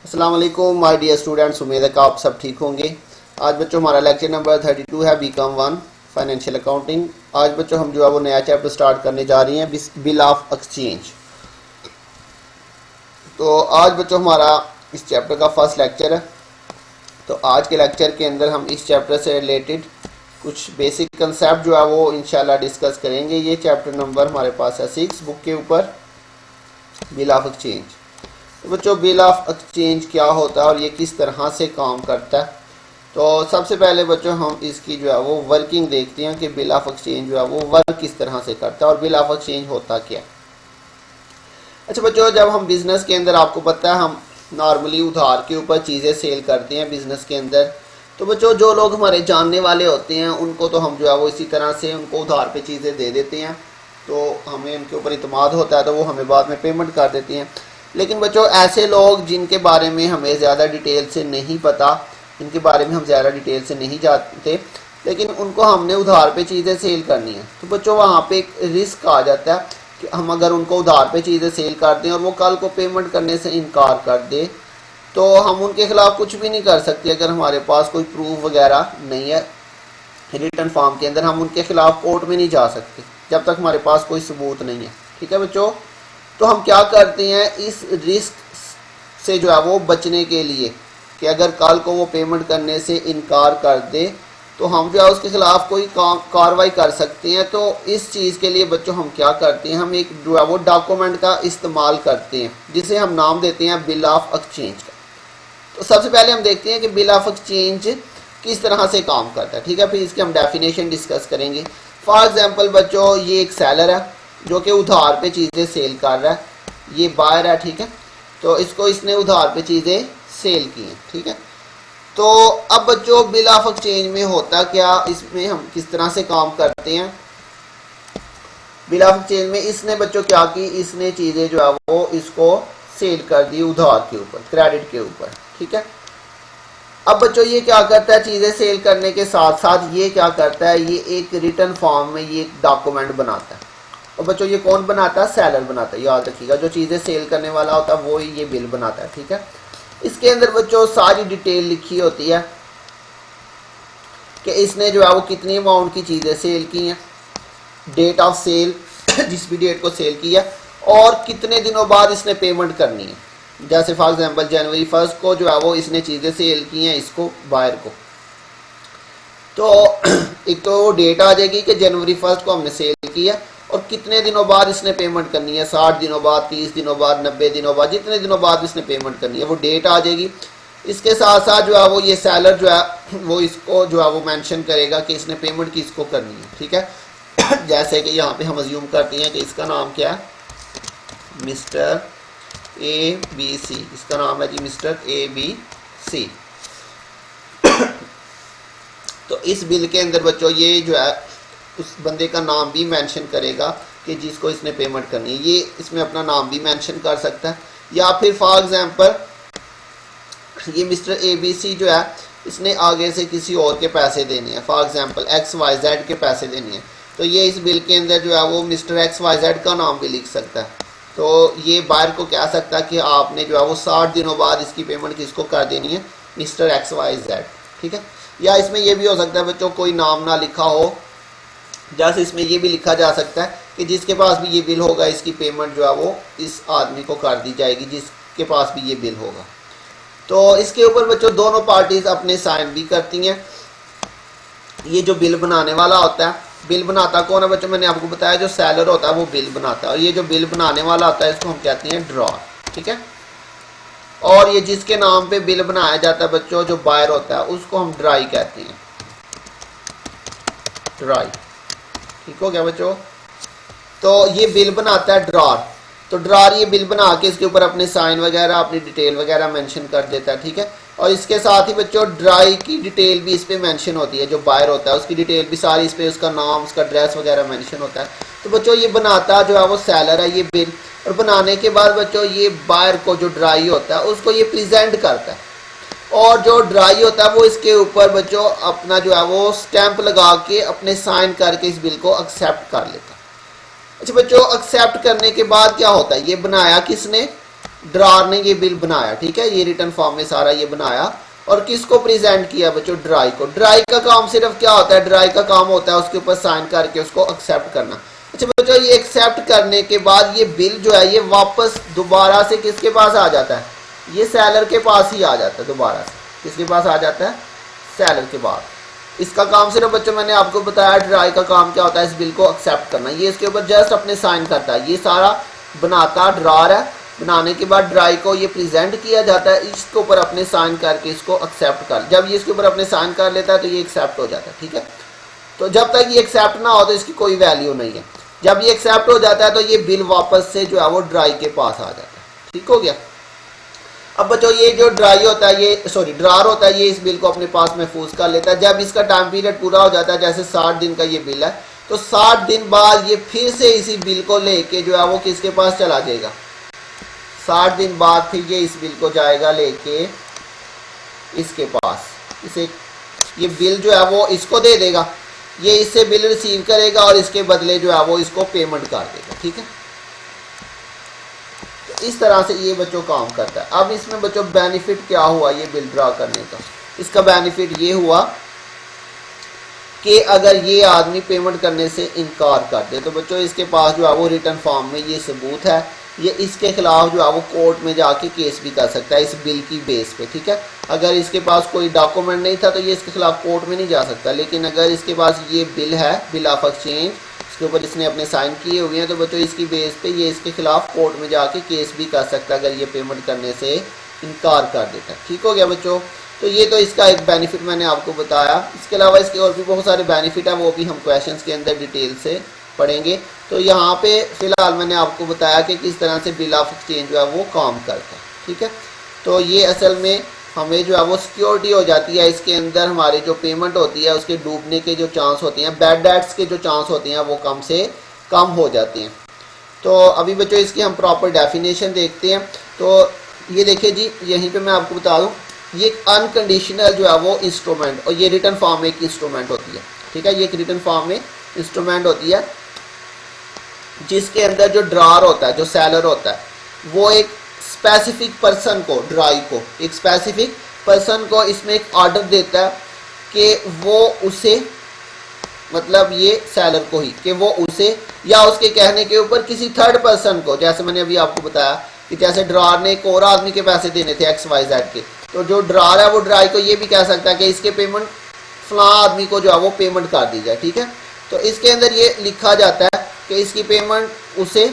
अस्सलाम वालेकुम my dear students, उम्मीद है कि आप सब ठीक होंगे। आज बच्चों हमारा लेक्चर नंबर 32 है बीकॉम 1 फाइनेंशियल अकाउंटिंग। आज बच्चों हम जो है वो नया चैप्टर स्टार्ट करने जा रही हैं, बिल ऑफ एक्सचेंज। तो आज बच्चों हमारा इस चैप्टर का फर्स्ट लेक्चर है। तो आज के लेक्चर के अंदर हम इस चैप्टर से रिलेटेड कुछ बेसिक कंसेप्ट जो है वो इंशाल्लाह डिस्कस करेंगे। ये चैप्टर नंबर हमारे पास है 6 बुक के ऊपर, बिल ऑफ एक्सचेंज। तो बच्चों बिल ऑफ एक्सचेंज क्या होता है और ये किस तरह से काम करता है। तो सबसे पहले बच्चों हम इसकी जो है वो वर्किंग देखते हैं कि बिल ऑफ एक्सचेंज जो है वो वर्क किस तरह से करता है और बिल ऑफ एक्सचेंज होता क्या। अच्छा बच्चों, जब हम बिजनेस के अंदर, आपको पता है हम नॉर्मली उधार के ऊपर चीज़ें सेल करते हैं बिजनेस के अंदर। तो बच्चों जो लोग हमारे जानने वाले होते हैं उनको तो हम जो है वो इसी तरह से उनको उधार पे चीज़ें दे देते हैं, तो हमें उनके ऊपर इत्मीनान होता है, तो वो हमें बाद में पेमेंट कर देती हैं। लेकिन बच्चों ऐसे लोग जिनके बारे में हमें ज़्यादा डिटेल से नहीं पता, जिनके बारे में हम ज़्यादा डिटेल से नहीं जानते, लेकिन उनको हमने उधार पे चीज़ें सेल करनी है, तो बच्चों वहाँ पे एक रिस्क आ जाता है कि हम अगर उनको उधार पे चीज़ें सेल कर दें और वो कल को पेमेंट करने से इनकार कर दे, तो हम उनके खिलाफ कुछ भी नहीं कर सकते। अगर हमारे पास कोई प्रूफ वगैरह नहीं है रिटर्न फॉर्म के अंदर, हम उनके खिलाफ कोर्ट में नहीं जा सकते जब तक हमारे पास कोई सबूत नहीं है। ठीक है बच्चों, तो हम क्या करते हैं इस रिस्क से जो है वो बचने के लिए कि अगर कल को वो पेमेंट करने से इनकार कर दे तो हम जो है उसके खिलाफ कोई कार्रवाई कर सकते हैं। तो इस चीज़ के लिए बच्चों हम क्या करते हैं, हम एक जो है वो डॉक्यूमेंट का इस्तेमाल करते हैं जिसे हम नाम देते हैं बिल ऑफ एक्सचेंज का। तो सबसे पहले हम देखते हैं कि बिल ऑफ एक्सचेंज किस तरह से काम करता है। ठीक है, फिर इसकी हम डेफिनेशन डिस्कस करेंगे। फॉर एग्जांपल बच्चों ये एक सेलर है जो कि उधार पे चीज़ें सेल कर रहा है, ये बायर है। ठीक है, तो इसको इसने उधार पे चीज़ें सेल की हैं। ठीक है, तो अब बच्चों बिल ऑफ एक्सचेंज में होता क्या, इसमें हम किस तरह से काम करते हैं। बिल ऑफ एक्सचेंज में इसने बच्चों क्या की, इसने चीज़ें जो है वो इसको सेल कर दी उधार के ऊपर, क्रेडिट के ऊपर। ठीक है, अब बच्चों ये क्या करता है, चीज़ें सेल करने के साथ साथ ये क्या करता है, ये एक रिटर्न फॉर्म में ये एक डॉक्यूमेंट बनाता है। और बच्चों ये कौन बनाता है, सेलर बनाता है। याद रखिएगा, जो चीज़ें सेल करने वाला होता है वो ही ये बिल बनाता है। ठीक है, इसके अंदर बच्चों सारी डिटेल लिखी होती है कि इसने जो है वो कितनी अमाउंट की चीज़ें सेल की हैं, डेट ऑफ सेल जिस भी डेट को सेल किया, और कितने दिनों बाद इसने पेमेंट करनी है। जैसे फॉर एग्जांपल जनवरी 1 को जो है वो इसने चीज़ें सेल की हैं इसको, बायर को, तो एक तो डेट आ जाएगी कि जनवरी 1 को हमने सेल किया और कितने दिनों बाद इसने पेमेंट करनी है, 60 दिनों बाद, 30 दिनों बाद, 90 दिनों बाद, जितने दिनों बाद इसने पेमेंट करनी है वो डेट आ जाएगी। इसके साथ साथ जो है वो ये सेलर जो है वो इसको जो है वो मेंशन करेगा कि इसने पेमेंट किसको करनी है। ठीक है, जैसे कि यहाँ पे हम अज्यूम करते हैं कि इसका नाम क्या है, मिस्टर ABC, इसका नाम है जी मिस्टर ABC। तो इस बिल के अंदर बच्चों ये जो है उस बंदे का नाम भी मेंशन करेगा कि जिसको इसने पेमेंट करनी है, ये इसमें अपना नाम भी मेंशन कर सकता है। या फिर फॉर एग्जांपल ये मिस्टर ABC जो है इसने आगे से किसी और के पैसे देने हैं, फॉर एग्जांपल XYZ के पैसे देने हैं, तो ये इस बिल के अंदर जो है वो मिस्टर XYZ का नाम भी लिख सकता है। तो ये बायर को कह सकता है कि आपने जो है वो 60 दिनों बाद इसकी पेमेंट किसको कर देनी है, मिस्टर XYZ। ठीक है, या इसमें यह भी हो सकता है बच्चों कोई नाम ना लिखा हो, जैसे इसमें ये भी लिखा जा सकता है कि जिसके पास भी ये बिल होगा इसकी पेमेंट जो है वो इस आदमी को कर दी जाएगी जिसके पास भी ये बिल होगा। तो इसके ऊपर बच्चों दोनों पार्टीज अपने साइन भी करती हैं। ये जो बिल बनाने वाला होता है, बिल बनाता कौन है बच्चों, मैंने आपको बताया जो सेलर होता है वो बिल बनाता है, और ये जो बिल बनाने वाला होता है इसको हम कहते हैं ड्रॉर। ठीक है, और ये जिसके नाम पे बिल बनाया जाता है बच्चों, जो बायर होता है उसको हम ड्राई कहते हैं, ड्राई। ठीक हो गया बच्चों, तो ये बिल बनाता है ड्रॉर। तो ड्रॉर ये बिल बना के इसके ऊपर अपने साइन वगैरह, अपनी डिटेल वगैरह मेंशन कर देता है। ठीक है, और इसके साथ ही बच्चों ड्राई की डिटेल भी इस पे मेंशन होती है, जो बायर होता है उसकी डिटेल भी सारी इस पे, उसका नाम, उसका एड्रेस वगैरह मेंशन होता है। तो बच्चों ये बनाता जो है वो सेलर है ये बिल, और बनाने के बाद बच्चों ये बायर को, जो ड्राई होता है उसको ये प्रेजेंट करता है, और जो ड्राई होता है वो इसके ऊपर बच्चों अपना जो है वो स्टैंप लगा के अपने साइन करके इस बिल को एक्सेप्ट कर लेता है। अच्छा बच्चों, एक्सेप्ट करने के बाद क्या होता है, ये बनाया किसने, ड्रार ने ये बिल बनाया, ठीक है, ये रिटर्न फॉर्म में सारा ये बनाया और किसको प्रेजेंट किया बच्चों, ड्राई को। ड्राई का काम सिर्फ क्या होता है, ड्राई का काम होता है उसके ऊपर साइन करके उसको एक्सेप्ट करना। अच्छा बच्चों, ये एक्सेप्ट करने के बाद ये बिल जो है ये वापस दोबारा से किसके पास आ जाता है, ये सेलर के पास ही आ जाता है, दोबारा से किसके पास आ जाता है, सेलर के बाद। इसका काम सिर्फ बच्चों मैंने आपको बताया ड्राई का काम क्या होता है, इस बिल को एक्सेप्ट करना। ये इसके ऊपर जस्ट अपने साइन करता है, ये सारा बनाता ड्रार है, बनाने के बाद ड्राई को ये प्रेजेंट किया जाता है, इसके ऊपर अपने साइन करके इसको एक्सेप्ट कर, जब ये इसके ऊपर अपने साइन कर लेता है तो ये एक्सेप्ट हो जाता है, ठीक है। तो जब तक ये एक्सेप्ट ना हो तो इसकी कोई वैल्यू नहीं है। जब ये एक्सेप्ट हो जाता है तो ये बिल वापस से जो है वो ड्राई के पास आ जाता है, ठीक हो गया। अब बच्चों ये जो ड्राई होता है, ये सॉरी ड्रार होता है, ये इस बिल को अपने पास महफूज कर लेता है। जब इसका टाइम पीरियड पूरा हो जाता है, जैसे 60 दिन का ये बिल है, तो 60 दिन बाद ये फिर से इसी बिल को लेके जो है वो किसके पास चला जाएगा, 60 दिन बाद फिर ये इस बिल को जाएगा लेके इसके पास, इसे ये बिल जो है वो इसको दे देगा, ये इससे बिल रिसीव करेगा और इसके बदले जो है वो इसको पेमेंट कर देगा, ठीक है। इस तरह से ये बच्चों काम करता है। अब इसमें बच्चों बेनिफिट क्या हुआ ये बिल ड्रा करने का, इसका बेनिफिट ये हुआ कि अगर ये आदमी पेमेंट करने से इनकार कर दे तो बच्चों इसके पास जो है वो रिटर्न फॉर्म में ये सबूत है, ये इसके खिलाफ जो है वो कोर्ट में जाके केस भी कर सकता है इस बिल की बेस पे, ठीक है। अगर इसके पास कोई डॉक्यूमेंट नहीं था तो ये इसके खिलाफ कोर्ट में नहीं जा सकता, लेकिन अगर इसके पास ये बिल है, बिल ऑफ एक्सचेंज, इसके ऊपर इसने अपने साइन किए हुए हैं, तो बच्चों इसकी बेस पे ये इसके खिलाफ कोर्ट में जाके केस भी कर सकता है अगर ये पेमेंट करने से इनकार कर देता है, ठीक हो गया बच्चों। तो ये तो इसका एक बेनिफिट मैंने आपको बताया। इसके अलावा इसके और भी बहुत सारे बेनिफिट है, वो भी हम क्वेश्चंस के अंदर डिटेल से पढ़ेंगे। तो यहाँ पे फिलहाल मैंने आपको बताया कि किस तरह से बिल ऑफ एक्सचेंज जो है वो काम करता है, ठीक है। तो ये असल में हमें जो है वो सिक्योरिटी हो जाती है, इसके अंदर हमारी जो पेमेंट होती है उसके डूबने के जो चांस होते हैं, बैड डेट्स के जो चांस होते हैं वो कम से कम हो जाते हैं। तो अभी बच्चों इसकी हम प्रॉपर डेफिनेशन देखते हैं। तो ये देखिए जी, यहीं पे मैं आपको बता दूं, ये एक अनकंडीशनल जो है वो इंस्ट्रूमेंट, और ये रिटर्न फॉर्म में एक इंस्ट्रूमेंट होती है, ठीक है। ये एक रिटर्न फॉर्म में इंस्ट्रूमेंट होती है जिसके अंदर जो ड्रार होता है, जो सेलर होता है, वो एक स्पेसिफिक पर्सन को, ड्राई को, एक स्पेसिफिक पर्सन को इसमें एक ऑर्डर देता है कि वो उसे, मतलब ये सेलर को ही, कि वो उसे या उसके कहने के ऊपर किसी थर्ड पर्सन को, जैसे मैंने अभी आपको बताया कि जैसे ड्रार ने एक और आदमी के पैसे देने थे XYZ के, तो जो ड्रार है वो ड्राई को ये भी कह सकता है कि इसके पेमेंट फलां आदमी को जो है वो पेमेंट कर दी जाए, ठीक है। तो इसके अंदर ये लिखा जाता है कि इसकी पेमेंट उसे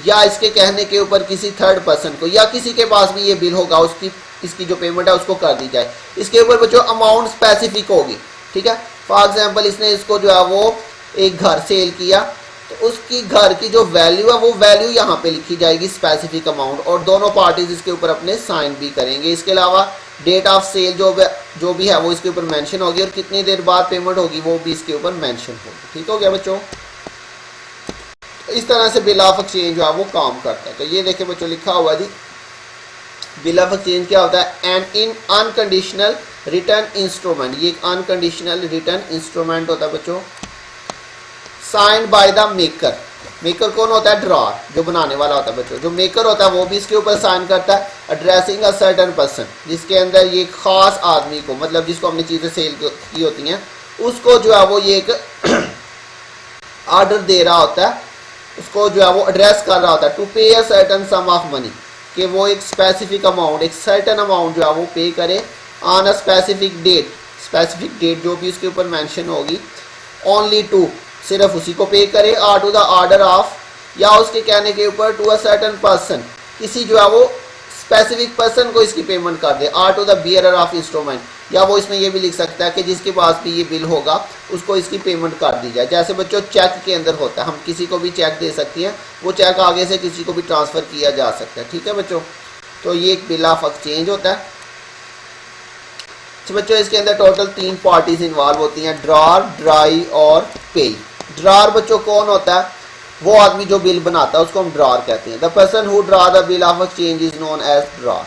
या इसके कहने के ऊपर किसी थर्ड पर्सन को या किसी के पास भी ये बिल होगा उसकी, इसकी जो पेमेंट है उसको कर दी जाए। इसके ऊपर बच्चों अमाउंट स्पेसिफिक होगी, ठीक है। फॉर एग्जांपल इसने इसको जो है वो एक घर सेल किया, तो उसकी घर की जो वैल्यू है वो वैल्यू यहाँ पे लिखी जाएगी, स्पेसिफिक अमाउंट, और दोनों पार्टीज इसके ऊपर अपने साइन भी करेंगे। इसके अलावा डेट ऑफ सेल जो भी है वो इसके ऊपर मेंशन होगी, और कितनी देर बाद पेमेंट होगी वो भी इसके ऊपर मेंशन होगी, ठीक हो गया बच्चों। इस तरह से बिल ऑफ एक्सचेंज जो है वो काम करता है। तो ये देखिए बच्चों लिखा हुआ जी, बिल ऑफ एक्सचेंज क्या होता है, एन इन अनकंडीशनल रिटर्न इंस्ट्रूमेंट, ये एक अनकंडीशनल रिटर्न इंस्ट्रूमेंट होता है बच्चों, signed by the maker. Maker कौन होता है, ड्रार, जो बनाने वाला होता है बच्चों। जो मेकर होता है वो भी इसके ऊपर साइन करता है, एड्रेसिंग अ सर्टेन पर्सन, जिसके अंदर ये खास आदमी को, मतलब जिसको हमने चीज़ें सेल की होती हैं, उसको जो है वो ये एक ऑर्डर दे रहा होता है, उसको जो है वो एड्रेस कर रहा होता है, टू पे a certain some of money, कि वो एक स्पेसिफिक अमाउंट, एक सर्टेन अमाउंट जो है वो पे करे ऑन अ स्पेसिफिक डेट जो भी उसके ऊपर मेंशन होगी, ओनली टू, सिर्फ उसी को पे करे, और टू द ऑर्डर ऑफ, या उसके कहने के ऊपर टू अ सर्टेन पर्सन, किसी जो है वो स्पेसिफिक पर्सन को इसकी पेमेंट कर दे, और to the bearer of instrument, या वो इसमें ये भी लिख सकता है कि जिसके पास भी ये बिल होगा उसको इसकी पेमेंट कर दी जाए। जैसे बच्चों चेक के अंदर होता है, हम किसी को भी चेक दे सकती हैं, वो चेक आगे से किसी को भी ट्रांसफ़र किया जा सकता है, ठीक है बच्चों। तो ये एक बिल ऑफ एक्सचेंज होता है। तो बच्चों इसके अंदर टोटल 3 पार्टीज इन्वॉल्व होती हैं, ड्रार, ड्राई और पेई। ड्रार बच्चों कौन होता है, वो आदमी जो बिल बनाता है उसको हम ड्रार कहते हैं। The person who draw the bill of exchange is known as drawer.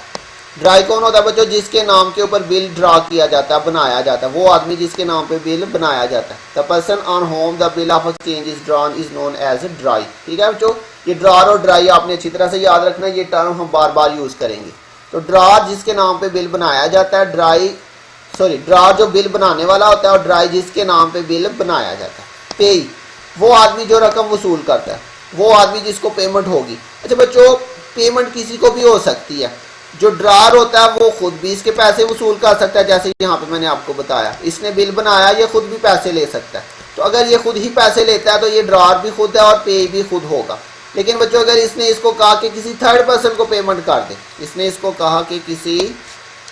Drawee कौन होता है बच्चों? जिसके नाम के ऊपर बिल ड्रा किया जाता है, बनाया जाता है, वो आदमी जिसके नाम पे बिल बनाया जाता है। The person on whom the bill of exchange is drawn is known as drawee. ठीक है बच्चों, ये ड्रॉर और ड्राई आपने अच्छी तरह से याद रखना, ये टर्म हम बार बार यूज करेंगे। तो ड्रॉर जिसके नाम पे बिल बनाया जाता है, ड्रॉर जो बिल बनाने वाला होता है, और ड्राई जिसके नाम पे बिल बनाया जाता है। पेई वो आदमी जो रकम वसूल करता है, वो आदमी जिसको पेमेंट होगी। अच्छा बच्चों, पेमेंट किसी को भी हो सकती है। जो ड्रॉर होता है वो खुद भी इसके पैसे वसूल कर सकता है, जैसे यहाँ पे मैंने आपको बताया, इसने बिल बनाया, ये खुद भी पैसे ले सकता है। तो अगर ये खुद ही पैसे लेता है तो ये ड्रॉर भी खुद है और पे भी खुद होगा। लेकिन बच्चों अगर इसने इसको कहा कि किसी थर्ड पर्सन को पेमेंट कर दे, इसने इसको कहा कि किसी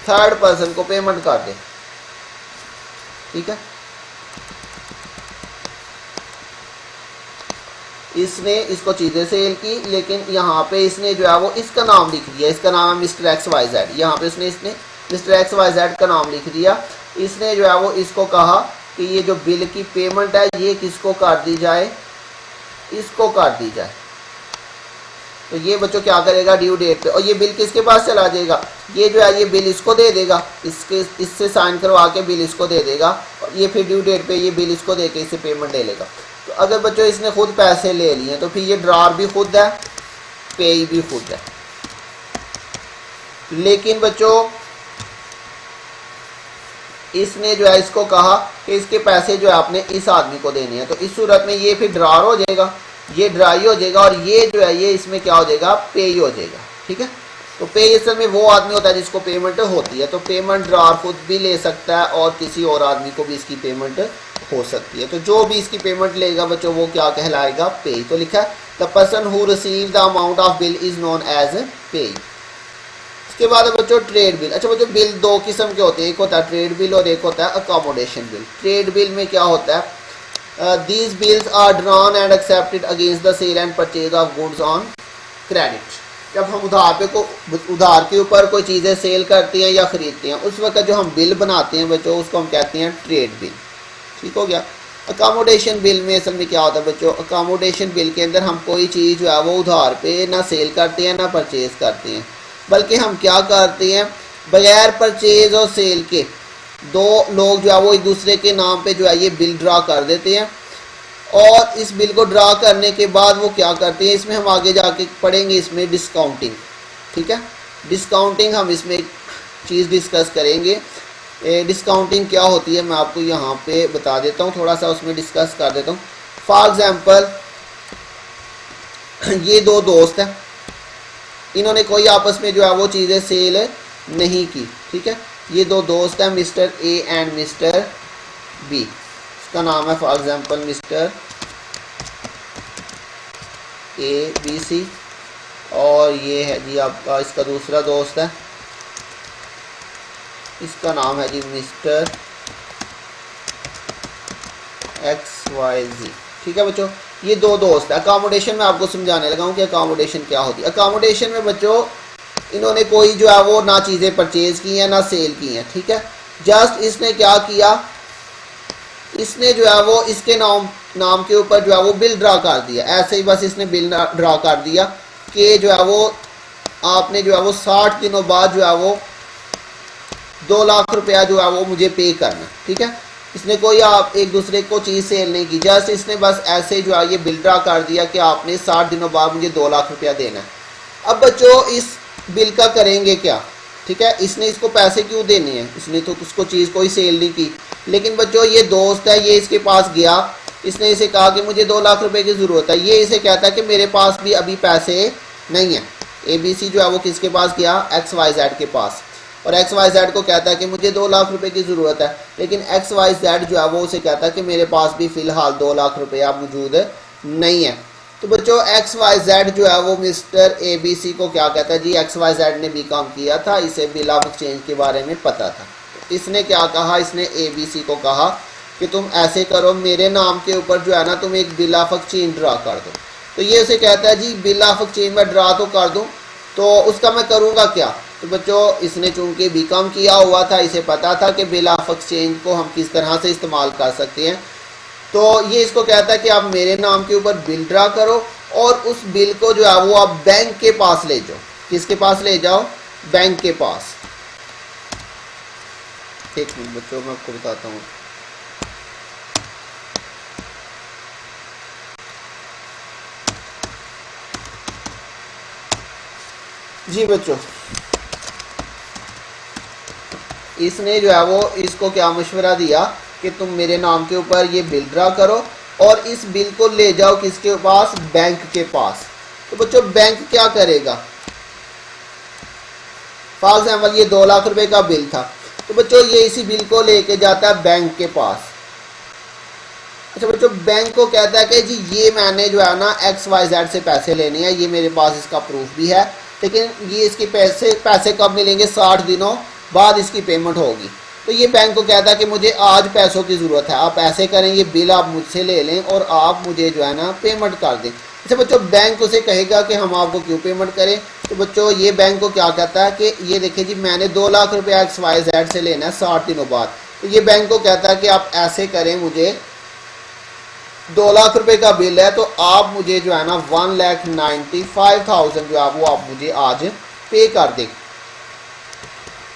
थर्ड पर्सन को पेमेंट कर दे, ठीक है, इसने इसको चीजें सेल की, लेकिन यहाँ पे इसने जो है वो इसका नाम लिख दिया, इसका नाम है मिस्टर एक्स वाई जेड। यहाँ पे इसने मिस्टर एक्स वाई जेड का नाम लिख दिया। इसने जो है वो इसको कहा कि ये जो बिल की पेमेंट है ये किसको कर दी जाए, इसको कर दी जाए। तो ये बच्चों क्या करेगा, ड्यू डेट पे, और ये बिल किसके पास चला जाएगा, ये जो है ये बिल इसको दे देगा, इससे साइन करवा के बिल इसको दे देगा, और ये फिर ड्यू डेट पे ये बिल इसको दे के इससे पेमेंट ले लेगा। तो अगर बच्चों इसने खुद पैसे ले लिए तो फिर ये ड्रॉर भी खुद है, पे भी खुद है। लेकिन बच्चों इसने जो है इसको कहा कि इसके पैसे जो है आपने इस आदमी को देने हैं, तो इस सूरत में ये फिर ड्रॉर हो जाएगा, ये ड्राई हो जाएगा, और ये जो है ये इसमें क्या हो जाएगा, पे हो जाएगा। ठीक है, तो पे असल में वो आदमी होता है जिसको पेमेंट होती है। तो पेमेंट ड्रॉर खुद भी ले सकता है और किसी और आदमी को भी इसकी पेमेंट हो सकती है। तो जो भी इसकी पेमेंट लेगा बच्चों वो क्या कहलाएगा, पे। तो लिखा है the person who receive the amount of bill is known as payee. इसके बाद बच्चों ट्रेड बिल। अच्छा बच्चों, बिल दो किस्म के होते हैं, एक होता है ट्रेड बिल और एक होता है अकोमोडेशन बिल। ट्रेड बिल में क्या होता है, these bills are drawn and accepted against the sale and purchase of goods on credit। जब हम उधार के ऊपर कोई चीज़ें सेल करते हैं या खरीदते हैं, उस वक्त जो हम बिल बनाते हैं बच्चों उसको हम कहते हैं ट्रेड बिल। ठीक हो गया। अकोमोडेशन बिल में असल में क्या होता है बच्चों, अकोमोडेशन बिल के अंदर हम कोई चीज़ जो है वो उधार पे ना सेल करते हैं ना परचेज करते हैं, बल्कि हम क्या करते हैं, बगैर परचेज और सेल के दो लोग जो है वो एक दूसरे के नाम पे जो है ये बिल ड्रा कर देते हैं, और इस बिल को ड्रा करने के बाद वो क्या करते हैं, इसमें हम आगे जाके पढ़ेंगे इसमें डिस्काउंटिंग। ठीक है, डिस्काउंटिंग हम इसमें एक चीज़ डिस्कस करेंगे। डिस्काउंटिंग क्या होती है मैं आपको यहाँ पे बता देता हूँ, थोड़ा सा उसमें डिस्कस कर देता हूँ। फॉर एग्जाम्पल ये दो दोस्त हैं, इन्होंने कोई आपस में जो है वो चीज़ें सेल नहीं की। ठीक है, ये दो दोस्त हैं mister A and mister B, इसका नाम है for example mister A B C, और ये है जी आपका इसका दूसरा दोस्त है, इसका नाम है जी मिस्टर एक्स वाई जी। ठीक है बच्चों, ये दो दोस्त है। अकोमोडेशन में आपको समझाने लगा हूँ कि अकोमोडेशन क्या होती है। अकोमोडेशन में बच्चों इन्होंने कोई जो है वो ना चीज़ें परचेज की हैं ना सेल की हैं। ठीक है, जस्ट इसने क्या किया, इसने जो है वो इसके नाम के ऊपर जो है वो बिल ड्रा कर दिया। ऐसे ही बस इसने बिल ड्रा कर दिया कि जो है वो आपने जो है वो 60 दिनों बाद जो है वो 2 लाख रुपया जो है वो मुझे पे करना। ठीक है, इसने कोई आप एक दूसरे को चीज़ सेल नहीं की, जस्ट इसने बस ऐसे जो है ये बिल ड्रा कर दिया कि आपने 60 दिनों बाद मुझे 2 लाख रुपया देना है। अब बच्चों इस बिल का करेंगे क्या। ठीक है, इसने इसको पैसे क्यों देने हैं, इसने तो उसको चीज़ कोई सेल नहीं की। लेकिन बच्चों ये दोस्त है, ये इसके पास गया, इसने इसे कहा कि मुझे 2 लाख रुपए की ज़रूरत है। ये इसे कहता है कि मेरे पास भी अभी पैसे नहीं है। ए बी सी जो है वो किसके पास गया, एक्स वाई जेड के पास, और एक्स वाई जेड को कहता है कि मुझे 2 लाख रुपए की ज़रूरत है। लेकिन एक्स वाई जेड जो है वो उसे कहता है कि मेरे पास भी फ़िलहाल 2 लाख रुपया मौजूद नहीं है। तो बच्चों एक्स वाई जेड जो है वो मिस्टर ए बी सी को क्या कहता है जी, एक्स वाई जेड ने भी काम किया था, इसे बिल ऑफ एक्सचेंज के बारे में पता था। तो इसने क्या कहा, इसने ए बी सी को कहा कि तुम ऐसे करो, मेरे नाम के ऊपर जो है ना तुम एक बिल ऑफ एक्सचेंज ड्रा कर दो। तो ये उसे कहता है जी बिल ऑफ एक्सचेंज में ड्रा तो कर दूँ, तो उसका मैं करूँगा क्या। तो बच्चों इसने चूँकि बी कॉम किया हुआ था, इसे पता था कि बिल ऑफ एक्सचेंज को हम किस तरह से इस्तेमाल कर सकते हैं। तो ये इसको कहता है कि आप मेरे नाम के ऊपर बिल ड्रा करो और उस बिल को जो है वो आप बैंक के पास ले जाओ। किसके पास ले जाओ, बैंक के पास। एक मिनट बच्चों मैं आपको बताता हूँ। जी बच्चों, इसने जो है वो इसको क्या मशवरा दिया कि तुम मेरे नाम के ऊपर ये बिल ड्रा करो और इस बिल को ले जाओ किसके पास, बैंक के पास। तो बच्चों बैंक क्या करेगा, फॉर एग्जाम्पल ये 2 लाख रुपए का बिल था, तो बच्चों ये इसी बिल को लेके जाता है बैंक के पास। अच्छा बच्चों, बैंक को कहता है कि जी ये मैंने जो है ना XYZ से पैसे लेने हैं, ये मेरे पास इसका प्रूफ भी है, लेकिन ये इसके पैसे कब मिलेंगे, 60 दिनों बाद इसकी पेमेंट होगी। तो ये बैंक को कहता है कि मुझे आज पैसों की ज़रूरत है, आप ऐसे करें ये बिल आप मुझसे ले लें और आप मुझे जो है ना पेमेंट कर दें। अच्छा बच्चों, बैंक उसे कहेगा कि हम आपको क्यों पेमेंट करें। तो बच्चों ये बैंक को क्या कहता है कि ये देखिए जी मैंने 2 लाख रुपया XYZ से लेना है 60 दिनों बाद। तो ये बैंक को कहता है कि आप ऐसे करें, मुझे 2 लाख रुपए का बिल है तो आप मुझे जो है ना 1,95,000 जो है वो आप मुझे आज पे कर दें।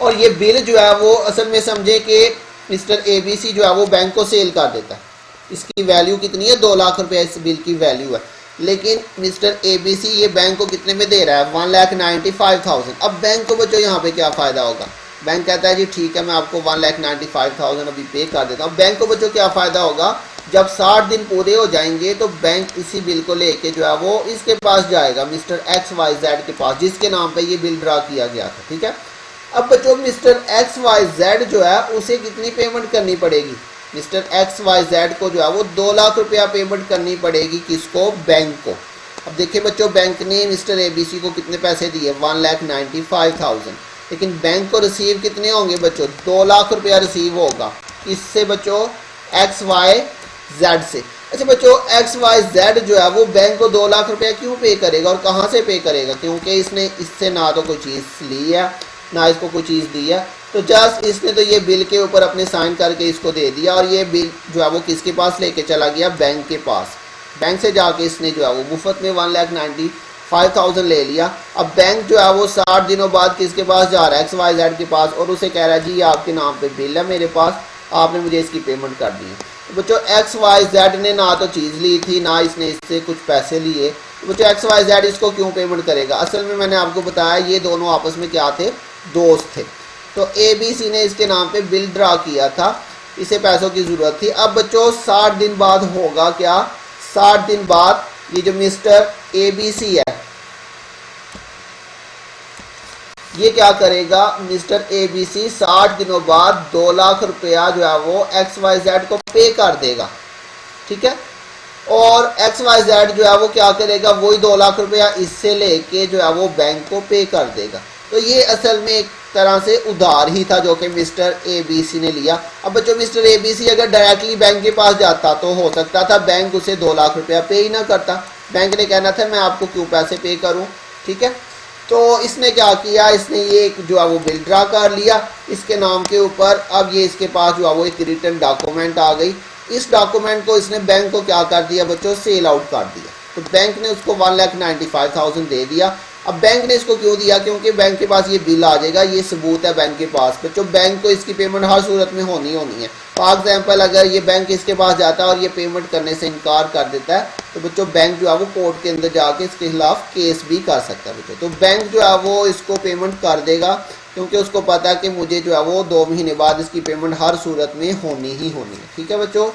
और ये बिल जो है वो असल में समझे कि मिस्टर ABC जो है वो बैंक को सेल कर देता है। इसकी वैल्यू कितनी है, 2 लाख रुपया इस बिल की वैल्यू है, लेकिन मिस्टर ABC ये बैंक को कितने में दे रहा है, 1,95,000। अब बैंक को बच्चों यहाँ पे क्या फ़ायदा होगा, बैंक कहता है जी ठीक है मैं आपको 1,95,000 अभी पे कर देता हूँ। बैंक को बच्चों क्या फ़ायदा होगा, जब 60 दिन पूरे हो जाएंगे तो बैंक इसी बिल को लेके जो है वो इसके पास जाएगा, मिस्टर XYZ के पास, जिसके नाम पे ये बिल ड्रा किया गया था। ठीक है, अब बच्चों मिस्टर XYZ जो है उसे कितनी पेमेंट करनी पड़ेगी, मिस्टर XYZ को जो है वो 2 लाख रुपया पेमेंट करनी पड़ेगी, किसको, बैंक को। अब देखिए बच्चों बैंक ने मिस्टर ABC को कितने पैसे दिए, 1,95,000, लेकिन बैंक को रिसीव कितने होंगे बच्चों, 2 लाख रुपया रिसीव होगा, इससे बच्चों XYZ से। अच्छा बच्चों XYZ जो है वो बैंक को 2 लाख रुपया क्यों पे करेगा और कहाँ से पे करेगा, क्योंकि इसने इससे ना तो कोई चीज़ ली है ना इसको कोई चीज़ दी है, तो जस्ट इसने तो ये बिल के ऊपर अपने साइन करके इसको दे दिया और ये बिल जो है वो किसके पास लेके चला गया, बैंक के पास। बैंक से जाके इसने जो है वो मुफ्त में 1,95,000 ले लिया। अब बैंक जो है वो 60 दिनों बाद किसके पास जा रहा है, XYZ के पास, और उसे कह रहा है जी ये आपके नाम पे बिल है मेरे पास, आपने मुझे इसकी पेमेंट कर दी है। तो बच्चों XYZ ने ना तो चीज़ ली थी ना इसने इससे कुछ पैसे लिए, तो बच्चों XYZ इसको क्यों पेमेंट करेगा। असल में मैंने आपको बताया ये दोनों आपस में क्या थे, दोस्त थे। तो ABC ने इसके नाम पे बिल ड्रा किया था, इसे पैसों की ज़रूरत थी। अब बच्चों 60 दिन बाद होगा क्या, 60 दिन बाद ये जो मिस्टर ABC है ये क्या करेगा, मिस्टर ABC 60 दिनों बाद 2 लाख रुपया जो है वो XYZ को पे कर देगा। ठीक है, और XYZ जो है वो क्या करेगा, वही 2 लाख रुपया इससे लेके जो है वो बैंक को पे कर देगा। तो ये असल में एक तरह से उधार ही था जो कि मिस्टर ABC ने लिया। अब बच्चों मिस्टर ABC अगर डायरेक्टली बैंक के पास जाता तो हो सकता था बैंक उसे 2 लाख रुपया पे ही ना करता, बैंक ने कहना था मैं आपको क्यों पैसे पे करूं। ठीक है, तो इसने क्या किया, इसने ये जो है वो बिल ड्रा कर लिया इसके नाम के ऊपर। अब ये इसके पास जो है वो एक रिटर्न डॉक्यूमेंट आ गई, इस डॉक्यूमेंट को इसने बैंक को क्या कर दिया बच्चों, सेल आउट कर दिया। तो बैंक ने उसको 1,95,000 दे दिया। अब बैंक ने इसको क्यों दिया, क्योंकि बैंक के पास ये बिल आ जाएगा, ये सबूत है बैंक के पास। बच्चों बैंक को इसकी पेमेंट हर सूरत में होनी है। फॉर एग्जाम्पल अगर ये बैंक इसके पास जाता है और ये पेमेंट करने से इनकार कर देता है तो बच्चों बैंक जो है वो कोर्ट के अंदर जाके इसके खिलाफ केस भी कर सकता है बच्चों। तो बैंक जो है वो इसको पेमेंट कर देगा क्योंकि उसको पता है कि मुझे जो है वो 2 महीने बाद इसकी पेमेंट हर सूरत में होनी ही होनी है। ठीक है बच्चों,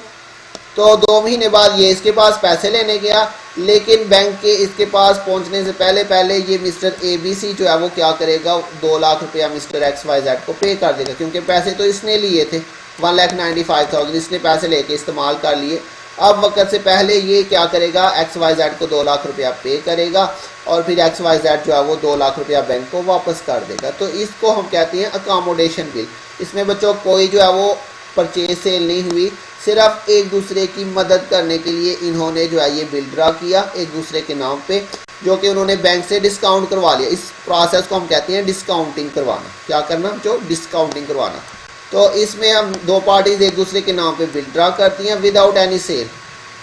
तो 2 महीने बाद ये इसके पास पैसे लेने गया, लेकिन बैंक के इसके पास पहुंचने से पहले ये मिस्टर ABC जो है वो क्या करेगा, 2 लाख रुपया मिस्टर XYZ को पे कर देगा, क्योंकि पैसे तो इसने लिए थे 1,95,000 इसने पैसे लेके इस्तेमाल कर लिए। अब वक्त से पहले ये क्या करेगा, XYZ को 2 लाख रुपया पे करेगा और फिर XYZ जो है वो 2 लाख रुपया बैंक को वापस कर देगा। तो इसको हम कहते हैं अकोमोडेशन बिल। इसमें बच्चों कोई जो है वो परचेज सेल नहीं हुई, सिर्फ एक दूसरे की मदद करने के लिए इन्होंने जो है ये बिल ड्रा किया एक दूसरे के नाम पे, जो कि उन्होंने बैंक से डिस्काउंट करवा लिया। इस प्रोसेस को हम कहते हैं डिस्काउंटिंग करवाना। क्या करना, जो डिस्काउंटिंग करवाना। तो इसमें हम 2 पार्टीज एक दूसरे के नाम पे बिल ड्रा करती हैं विदाउट एनी सेल,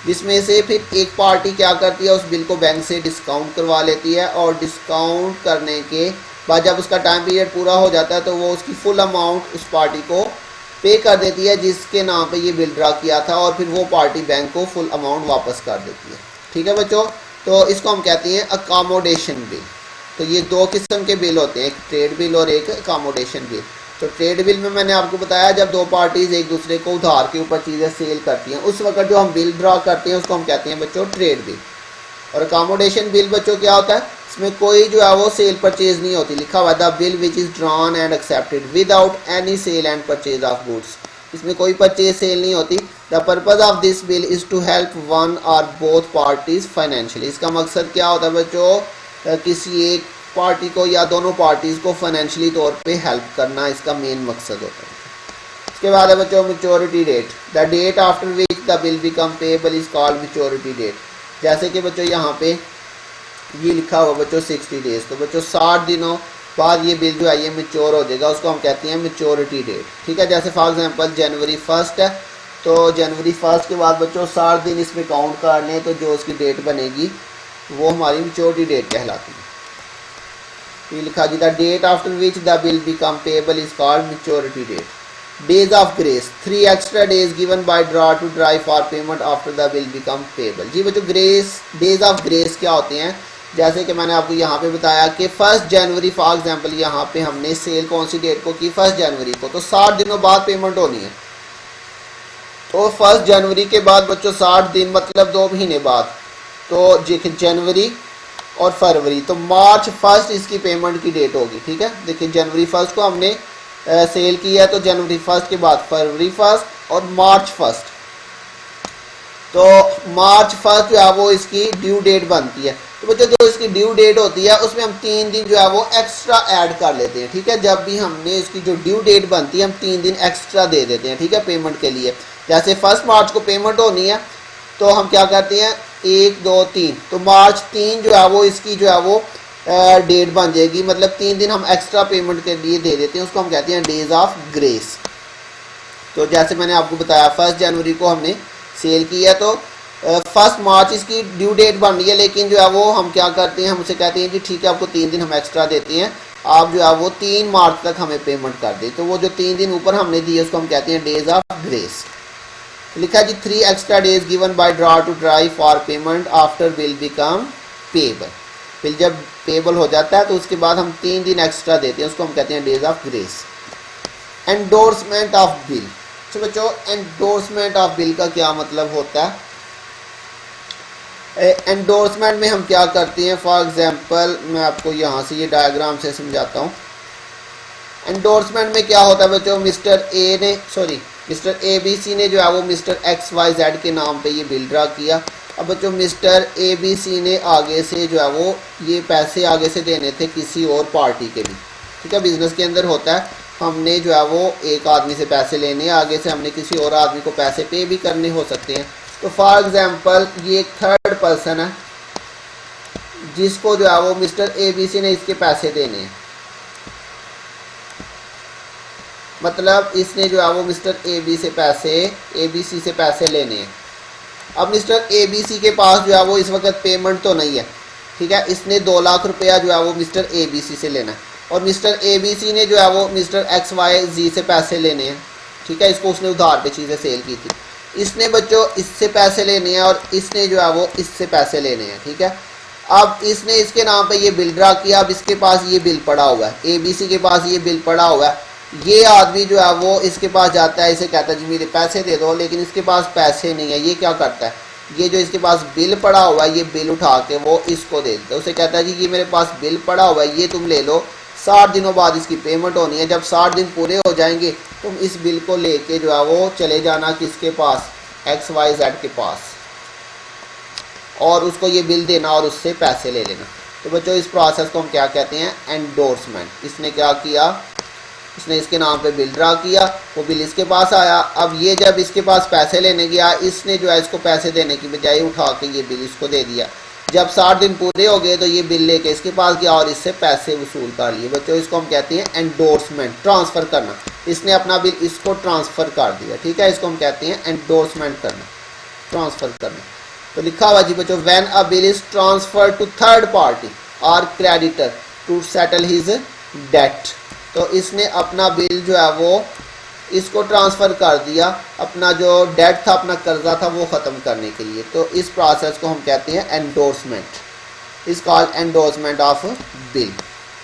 जिसमें से फिर एक पार्टी क्या करती है, उस बिल को बैंक से डिस्काउंट करवा लेती है और डिस्काउंट करने के बाद जब उसका टाइम पीरियड पूरा हो जाता है तो वो उसकी फुल अमाउंट उस पार्टी को पे कर देती है जिसके नाम पे ये बिल ड्रा किया था, और फिर वो पार्टी बैंक को फुल अमाउंट वापस कर देती है। ठीक है बच्चों, तो इसको हम कहते हैं अकोमोडेशन बिल। तो ये दो किस्म के बिल होते हैं, एक ट्रेड बिल और एक अकोमोडेशन बिल। तो ट्रेड बिल में मैंने आपको बताया जब दो पार्टीज एक दूसरे को उधार के ऊपर चीज़ें सेल करती हैं उस वक्त जो हम बिल ड्रा करते हैं उसको हम कहते हैं बच्चों ट्रेड बिल। और अकोमोडेशन बिल बच्चों क्या होता है, इसमें कोई जो है वो सेल परचेज नहीं होती, लिखा हुआ the bill which is drawn and accepted without any sale and purchase of goods. इसमें कोई परचेज सेल नहीं होती। The purpose of this bill is to help one और बोथ पार्टीज फाइनेंशियली। इसका मकसद क्या होता है बच्चों, किसी एक पार्टी को या दोनों पार्टीज़ को फाइनेंशियली तौर पे हेल्प करना इसका मेन मकसद होता है। इसके बाद है बच्चों maturity date. The date after which the bill become payable is called maturity date. जैसे कि बच्चों यहाँ पे ये लिखा हुआ बच्चों 60 डेज, तो बच्चों 60 दिनों बाद ये बिल जो है ये मैच्योर हो जाएगा, उसको हम कहते हैं मैच्योरिटी डेट। ठीक है, जैसे फॉर एग्जांपल जनवरी 1 है, तो जनवरी 1 के बाद बच्चों 60 दिन इसमें काउंट कर लें तो जो उसकी डेट बनेगी वो हमारी मैच्योरिटी डेट कहलाती है। ये लिखा जी the date after which the bill become payable is called maturity date. Days of grace, 3 extra days given by drawer to drawee for payment after the bill become payable. जी बच्चों grace, days of grace क्या होते हैं, जैसे कि मैंने आपको यहाँ पे बताया कि 1 जनवरी फॉर एग्जांपल यहाँ पे हमने सेल कौन सी डेट को की, 1 जनवरी को, तो 60 दिनों बाद पेमेंट होनी है। तो 1 जनवरी के बाद बच्चों 60 दिन मतलब 2 महीने बाद, तो जनवरी और फरवरी, तो मार्च 1 इसकी पेमेंट की डेट होगी। ठीक है, देखिए जनवरी 1 को हमने सेल किया तो जनवरी 1 के बाद फरवरी 1 और मार्च 1, तो मार्च 1 जो है वो इसकी ड्यू डेट बनती है। तो बच्चों जो इसकी ड्यू डेट होती है उसमें हम 3 दिन जो है वो एक्स्ट्रा ऐड कर लेते हैं। ठीक है, जब भी हमने इसकी जो ड्यू डेट बनती है हम 3 दिन एक्स्ट्रा दे देते हैं। ठीक है, पेमेंट के लिए जैसे 1 मार्च को पेमेंट होनी है तो हम क्या करते हैं 1 2 3, तो मार्च 3 जो है वो इसकी जो है वो डेट बन जाएगी, मतलब 3 दिन हम एक्स्ट्रा पेमेंट के लिए दे देते हैं, उसको हम कहते हैं डेज ऑफ ग्रेस। तो जैसे मैंने आपको बताया 1 जनवरी को हमने सेल किया तो 1 मार्च इसकी ड्यू डेट बन रही है, लेकिन जो है वो हम क्या करते हैं, हम उसे कहते हैं कि ठीक है आपको 3 दिन हम एक्स्ट्रा देते हैं, आप जो है वो 3 मार्च तक हमें पेमेंट कर दें। तो वो जो 3 दिन ऊपर हमने दिए उसको हम कहते हैं डेज ऑफ ग्रेस। लिखा जी 3 extra days given by drawer to drawee for payment after bill become payable. Bill जब पेएबल हो जाता है तो उसके बाद हम 3 दिन एक्स्ट्रा देते हैं, उसको हम कहते हैं days of grace. Endorsement of bill. तो बच्चों एंडोर्समेंट ऑफ बिल का क्या मतलब होता है, एंडोर्समेंट में हम क्या करते हैं, फॉर एग्जांपल मैं आपको यहाँ से ये डायग्राम से समझाता हूँ। एंडोर्समेंट में क्या होता है बच्चों, मिस्टर ABC ने जो है वो मिस्टर XYZ के नाम पे ये बिल ड्रा किया। अब बच्चों मिस्टर ABC ने आगे से जो है वो ये पैसे आगे से देने थे किसी और पार्टी के भी। ठीक है, बिजनेस के अंदर होता है, हमने जो है वो एक आदमी से पैसे लेने हैं, आगे से हमने किसी और आदमी को पैसे पे भी करने हो सकते हैं। तो फॉर एग्जांपल ये एक 3rd पर्सन है जिसको जो है वो मिस्टर ABC ने इसके पैसे देने हैं, मतलब इसने जो है वो मिस्टर ABC से पैसे लेने हैं। अब मिस्टर ABC के पास जो है वो इस वक्त पेमेंट तो नहीं है। ठीक है, इसने 2 लाख रुपया जो है वो मिस्टर ABC से लेना है, और मिस्टर ABC ने जो है वो मिस्टर XYZ से पैसे लेने हैं। ठीक है, इसको उसने उधार पे चीज़ें सेल की थी, इसने बच्चों इससे पैसे लेने हैं और इसने जो है वो इससे पैसे लेने हैं। ठीक है, अब इसने इसके नाम पे ये बिल ड्रा किया, अब इसके पास ये बिल पड़ा हुआ है, ABC के पास ये बिल पड़ा हुआ है। ये आदमी जो है वो इसके पास जाता है, इसे कहता है जी मेरे पैसे दे दो, लेकिन इसके पास पैसे नहीं है। ये क्या करता है, ये जो इसके पास बिल पड़ा हुआ है ये बिल उठा के वो इसको दे देता है, उसे कहता है जी ये मेरे पास बिल पड़ा हुआ है ये तुम ले लो, 60 दिनों बाद इसकी पेमेंट होनी है, जब 60 दिन पूरे हो जाएंगे तुम इस बिल को लेके जो है वो चले जाना किसके पास, XYZ के पास, और उसको ये बिल देना और उससे पैसे ले लेना। तो बच्चों इस प्रोसेस को हम क्या कहते हैं, एंडोर्समेंट। इसने क्या किया, इसने इसके नाम पे बिल ड्रा किया, वो बिल इसके पास आया, अब ये जब इसके पास पैसे लेने गया इसने जो है इसको पैसे देने की बजाय उठा के ये बिल इसको दे दिया। जब 60 दिन पूरे हो गए तो ये बिल लेके इसके पास गया और इससे पैसे वसूल कर लिए। बच्चों इसको हम कहते हैं एंडोर्समेंट, ट्रांसफ़र करना। इसने अपना बिल इसको ट्रांसफ़र कर दिया। ठीक है, इसको हम कहते हैं एंडोर्समेंट करना, ट्रांसफ़र करना। तो लिखा हुआ जी बच्चों, when a bill is transfer to 3rd party और creditor to settle his debt, तो इसने अपना बिल जो है वो इसको ट्रांसफ़र कर दिया, अपना जो डेट था, अपना कर्जा था, वो ख़त्म करने के लिए। तो इस प्रोसेस को हम कहते हैं एंडोर्समेंट, इस कॉल्ड एंडोर्समेंट ऑफ बिल।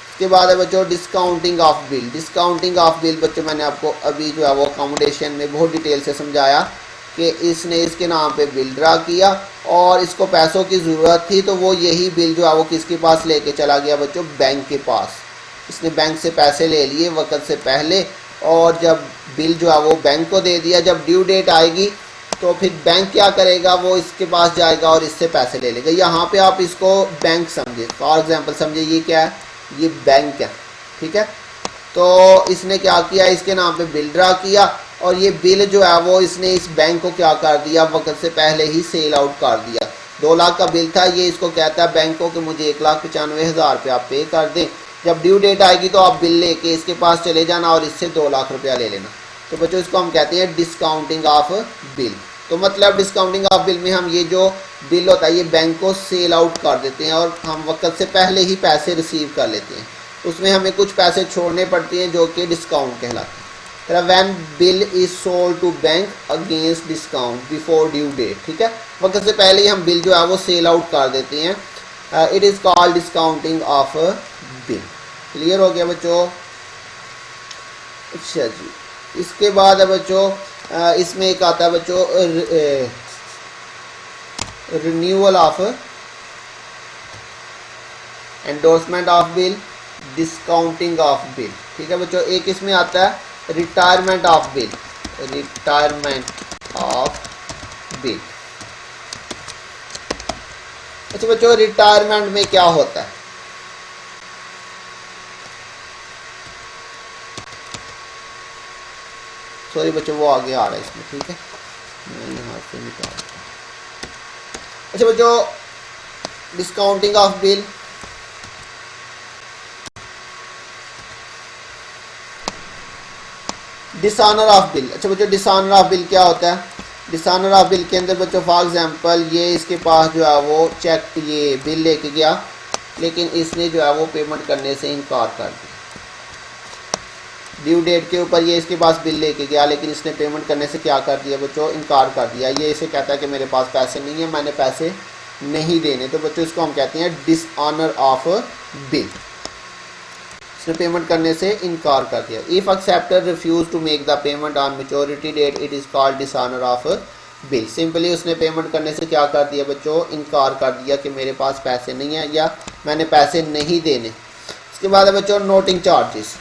उसके बाद है बच्चों discounting of bill. Discounting of bill बच्चों मैंने आपको अभी जो है वो अकोमोडेशन में बहुत डिटेल से समझाया कि इसने इसके नाम पे बिल ड्रा किया और इसको पैसों की ज़रूरत थी, तो वो यही बिल जो है वो किसके पास लेके चला गया बच्चों, बैंक के पास। इसने बैंक से पैसे ले लिए वक्त से पहले, और जब बिल जो है वो बैंक को दे दिया। जब ड्यू डेट आएगी तो फिर बैंक क्या करेगा, वो इसके पास जाएगा और इससे पैसे ले लेगा। यहाँ पे आप इसको बैंक समझे, फॉर एग्जांपल समझे ये क्या है, ये बैंक है, ठीक है। तो इसने क्या किया, इसके नाम पे बिल ड्रा किया और ये बिल जो है वो इसने इस बैंक को क्या कर दिया, वक्त से पहले ही सेल आउट कर दिया। 2 लाख का बिल था, ये इसको कहता है बैंक को कि मुझे 1,95,000 रुपये आप पे कर दें। जब ड्यू डेट आएगी तो आप बिल लेके इसके पास चले जाना और इससे 2 लाख रुपया ले लेना। तो बच्चों इसको हम कहते हैं डिस्काउंटिंग ऑफ बिल। तो मतलब डिस्काउंटिंग ऑफ बिल में हम ये जो बिल होता है ये बैंक को सेल आउट कर देते हैं और हम वक्त से पहले ही पैसे रिसीव कर लेते हैं। उसमें हमें कुछ पैसे छोड़ने पड़ते हैं जो कि डिस्काउंट कहलाते हैं। When bill is sold to bank against discount before due date, ठीक है, वक्त से पहले ही हम बिल जो है वो सेल आउट कर देते हैं। It is called discounting of bill. Clear हो गया बच्चों? अच्छा जी, इसके बाद है बच्चों इसमें एक आता है बच्चों renewal of endorsement of bill, discounting of bill, ठीक है बच्चों। एक इसमें आता है retirement of bill, retirement of bill. अच्छा बच्चों, रिटायरमेंट में क्या होता है? सॉरी बच्चों, वो आगे आ रहा है इसमें, ठीक है, मैं यहाँ से निकाल। अच्छा बच्चों, discounting of bill, dishonour of bill. अच्छा बच्चों, डिसऑनर ऑफ बिल क्या होता है? डिसऑनर ऑफ बिल के अंदर बच्चों फॉर एग्जांपल ये इसके पास जो है वो चेक, ये बिल लेके गया, लेकिन इसने जो है वो पेमेंट करने से इनकार कर दिया। ड्यू डेट के ऊपर ये इसके पास बिल लेके गया, लेकिन इसने पेमेंट करने से क्या कर दिया बच्चों, इनकार कर दिया। ये इसे कहता है कि मेरे पास पैसे नहीं है, मैंने पैसे नहीं देने। तो बच्चों इसको हम कहते हैं डिसऑनर ऑफ बिल, इसने पेमेंट करने से इनकार कर दिया। If acceptor refuse to make the payment on maturity date, it is called dishonour of bill. Simply उसने पेमेंट करने से क्या कर दिया बच्चों, इनकार कर दिया कि मेरे पास पैसे नहीं है या मैंने पैसे नहीं देने। इसके बाद है बच्चों नोटिंग चार्जेस।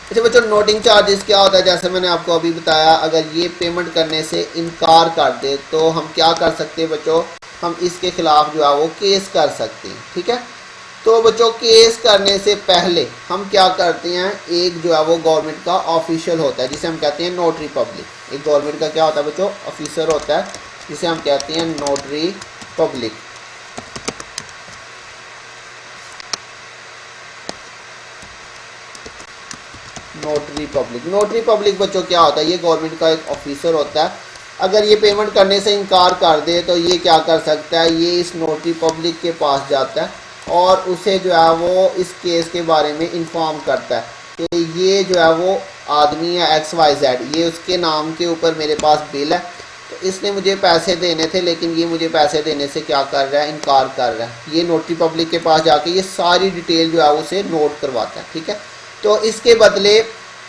अच्छा बच्चों, नोटिंग चार्जेस क्या होता है? जैसे मैंने आपको अभी बताया, अगर ये पेमेंट करने से इनकार कर दे तो हम क्या कर सकते हैं बच्चों, हम इसके खिलाफ जो है वो केस कर सकते हैं, ठीक है। तो बच्चों केस करने से पहले हम क्या करते हैं, एक जो है वो गवर्नमेंट का ऑफिशियल होता है जिसे हम कहते हैं नोटरी पब्लिक। एक गवर्नमेंट का क्या होता है बच्चों, ऑफिसर होता है जिसे हम कहते हैं notary public. Notary public, notary public बच्चों क्या होता है, ये गवर्नमेंट का एक ऑफिसर होता है। अगर ये पेमेंट करने से इनकार कर दे तो ये क्या कर सकता है, ये इस नोटरी पब्लिक के पास जाता है और उसे जो है वो इस केस के बारे में इन्फॉर्म करता है कि ये जो है वो आदमी है XYZ, ये उसके नाम के ऊपर मेरे पास बिल है, तो इसने मुझे पैसे देने थे, लेकिन ये मुझे पैसे देने से क्या कर रहा है, इनकार कर रहा है। ये नोटरी पब्लिक के पास जाके ये सारी डिटेल जो है उसे नोट करवाता है, ठीक है। तो इसके बदले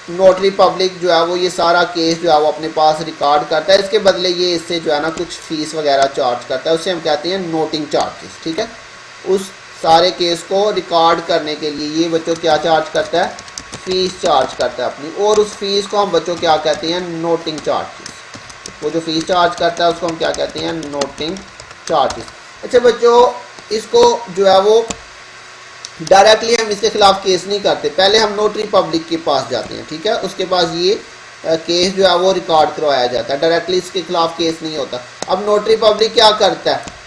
नोटरी पब्लिक जो है वो ये सारा केस जो है वो अपने पास रिकॉर्ड करता है। इसके बदले ये इससे जो है ना कुछ फीस वगैरह चार्ज करता है, उसे हम कहते हैं नोटिंग चार्जेस, ठीक है। उस सारे केस को रिकॉर्ड करने के लिए ये बच्चों क्या चार्ज करता है, फीस चार्ज करता है अपनी, और उस फीस को हम बच्चों क्या कहते हैं, नोटिंग चार्जेस। वो जो फीस चार्ज करता है उसको हम क्या कहते हैं, नोटिंग चार्जेस। अच्छा बच्चों, इसको जो है वो डायरेक्टली हम इसके खिलाफ केस नहीं करते, पहले हम नोटरी पब्लिक के पास जाते हैं, ठीक है। उसके पास ये केस जो है वो रिकॉर्ड करवाया जाता है, डायरेक्टली इसके खिलाफ केस नहीं होता। अब नोटरी पब्लिक क्या करता है,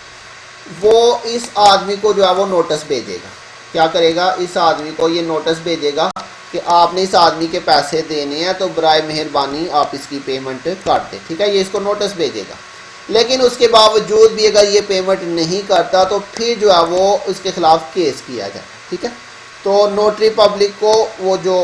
वो इस आदमी को जो है वो नोटिस भेजेगा। क्या करेगा, इस आदमी को ये नोटिस भेजेगा कि आपने इस आदमी के पैसे देने हैं, तो बराए मेहरबानी आप इसकी पेमेंट कर दें, ठीक है। ये इसको नोटिस भेजेगा, लेकिन उसके बावजूद भी अगर ये पेमेंट नहीं करता तो फिर जो है वो उसके खिलाफ केस किया जाए, ठीक है। तो नोटरी पब्लिक को वो जो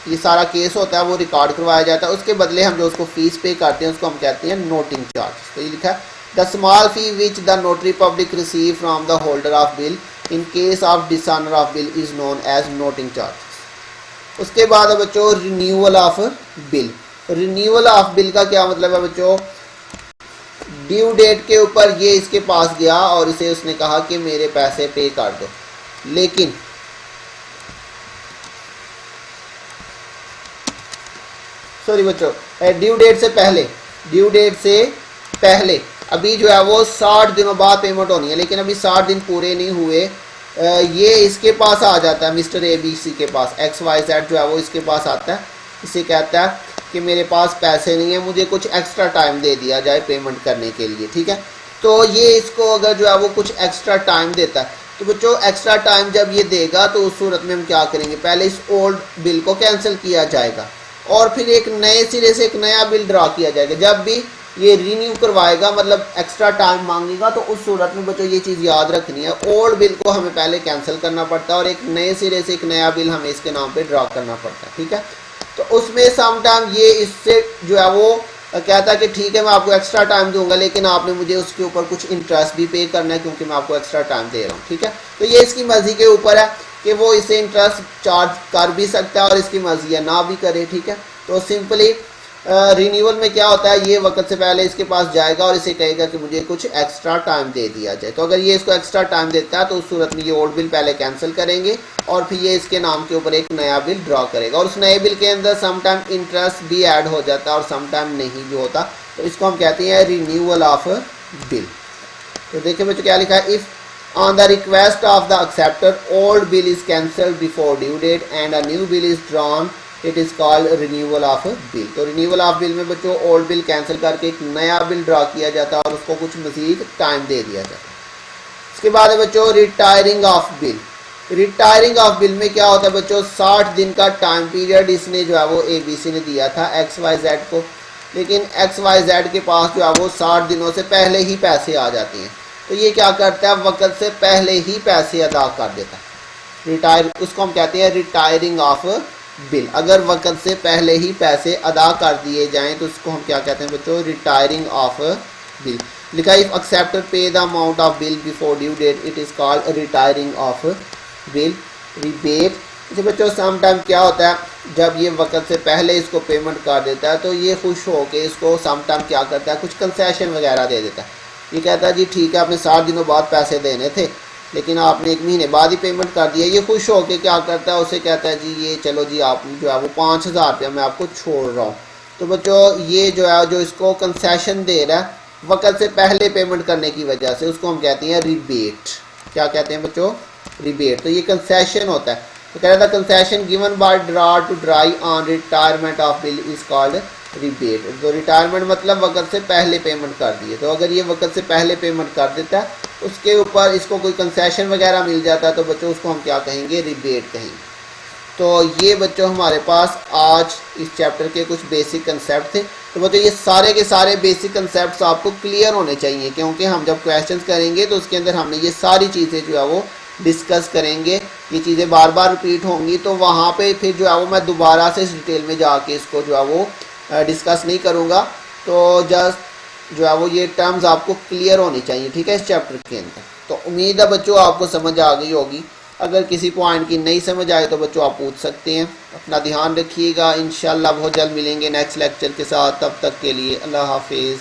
ये सारा केस होता है वो रिकॉर्ड करवाया जाता है, उसके बदले हम जो उसको फीस पे करते हैं उसको हम कहते हैं नोटिंग चार्ज। तो ये लिखा है the small fee which the notary public receive from the holder of bill in case of dishonour of bill is known as noting charge. उसके बाद है बच्चों renewal of bill. Renewal of bill का क्या मतलब है बच्चों, ड्यू डेट के ऊपर ये इसके पास गया और इसे उसने कहा कि मेरे पैसे पे कर दो, लेकिन सॉरी बच्चों ड्यू डेट से पहले अभी जो है वो 60 दिनों बाद पेमेंट होनी है, लेकिन अभी 60 दिन पूरे नहीं हुए। ये इसके पास आ जाता है, मिस्टर ABC के पास, XYZ जो है वो इसके पास आता है, इसे कहता है कि मेरे पास पैसे नहीं है, मुझे कुछ एक्स्ट्रा टाइम दे दिया जाए पेमेंट करने के लिए, ठीक है। तो ये इसको अगर जो है वो कुछ एक्स्ट्रा टाइम देता है, तो बच्चों एक्स्ट्रा टाइम जब ये देगा तो उस सूरत में हम क्या करेंगे, पहले इस ओल्ड बिल को कैंसिल किया जाएगा और फिर एक नए सिरे से एक नया बिल ड्रा किया जाएगा। जब भी ये रिन्यू करवाएगा मतलब एक्स्ट्रा टाइम मांगेगा, तो उस सूरत में बच्चों ये चीज़ याद रखनी है, ओल्ड बिल को हमें पहले कैंसिल करना पड़ता है और एक नए सिरे से एक नया बिल हमें इसके नाम पे ड्रा करना पड़ता है, ठीक है। तो उसमें समटाइम ये इससे जो है वो कहता है कि ठीक है मैं आपको एक्स्ट्रा टाइम दूंगा, लेकिन आपने मुझे उसके ऊपर कुछ इंटरेस्ट भी पे करना है क्योंकि मैं आपको एक्स्ट्रा टाइम दे रहा हूँ, ठीक है। तो ये इसकी मर्जी के ऊपर है कि वो इसे इंटरेस्ट चार्ज कर भी सकता है और इसकी मर्जी है ना भी करे, ठीक है। तो सिंपली रिन्यूअल में क्या होता है, ये वक्त से पहले इसके पास जाएगा और इसे कहेगा कि मुझे कुछ एक्स्ट्रा टाइम दे दिया जाए। तो अगर ये इसको एक्स्ट्रा टाइम देता है तो उस सूरत में ये ओल्ड बिल पहले कैंसिल करेंगे और फिर ये इसके नाम के ऊपर एक नया बिल ड्रॉ करेगा और उस नए बिल के अंदर समटाइम इंटरेस्ट भी ऐड हो जाता है और समटाइम नहीं भी होता। तो इसको हम कहते हैं रिन्यूअल ऑफ बिल। तो देखिए बच्चों क्या लिखा है, if on the request of the acceptor old bill is cancelled before due date and a new bill is drawn it is called renewal of bill. तो रिन्यूअल ऑफ बिल में बच्चों old bill cancel करके एक नया bill draw किया जाता है और उसको कुछ मजीद टाइम दे दिया जाता है। इसके बाद है बच्चों retiring of bill. Retiring of bill में क्या होता है बच्चों, 60 दिन का टाइम पीरियड इसने जो है वो ABC ने दिया था XYZ को, लेकिन XYZ के पास जो है वो 60 दिनों से पहले ही पैसे आ जाते हैं। तो ये क्या करता है, वक्त से पहले ही पैसे अदा कर देता है। रिटायर उसको हम कहते हैं रिटायरिंग ऑफ बिल। अगर वक्त से पहले ही पैसे अदा कर दिए जाएं तो उसको हम क्या कहते हैं बच्चों, रिटायरिंग ऑफ बिल। लिखा if acceptor pay the amount of bill before due date it is called retiring of bill. Rebate जैसे बच्चों समटाइम क्या होता है, जब ये वक्त से पहले इसको पेमेंट कर देता है तो ये खुश हो के इसको समटाइम क्या करता है, कुछ कंसेशन वगैरह दे देता है। ये कहता है जी ठीक है आपने 60 दिनों बाद पैसे देने थे लेकिन आपने 1 महीने बाद ही पेमेंट कर दिया। ये खुश हो के क्या करता है, उसे कहता है जी ये चलो जी आप जो है वो 5000 रुपया मैं आपको छोड़ रहा हूँ। तो बच्चों ये जो है जो इसको कंसेशन दे रहा है वक्त से पहले पेमेंट करने की वजह से, उसको हम कहते हैं रिबेट। क्या कहते हैं बच्चों, रिबेट। तो ये कंसेशन होता है। तो कह रहा था concession given by drawer to drawee on retirement of bill is called rebate. तो रिटायरमेंट मतलब वक्त से पहले पेमेंट कर दिए। तो अगर ये वक्त से पहले पेमेंट कर देता है उसके ऊपर इसको कोई कंसेशन वगैरह मिल जाता है तो बच्चों उसको हम क्या कहेंगे, रिबेट कहेंगे। तो ये बच्चों हमारे पास आज इस चैप्टर के कुछ बेसिक कंसेप्ट थे। तो बच्चों ये सारे के सारे बेसिक कंसेप्ट आपको क्लियर होने चाहिए क्योंकि हम जब क्वेश्चंस करेंगे तो उसके अंदर हमने ये सारी चीज़ें जो है वो डिस्कस करेंगे। ये चीज़ें बार बार रिपीट होंगी तो वहाँ पे फिर जो है वो मैं दोबारा से इस डिटेल में जाके इसको जो है वो डिस्कस नहीं करूँगा। तो जस्ट जो है वो ये टर्म्स आपको क्लियर होनी चाहिए, ठीक है, इस चैप्टर के अंदर। तो उम्मीद है बच्चों आपको समझ आ गई होगी। अगर किसी पॉइंट की नहीं समझ आए तो बच्चों आप पूछ सकते हैं। अपना ध्यान रखिएगा, इंशाल्लाह बहुत जल्द मिलेंगे नेक्स्ट लेक्चर के साथ। तब तक के लिए अल्लाह हाफिज़।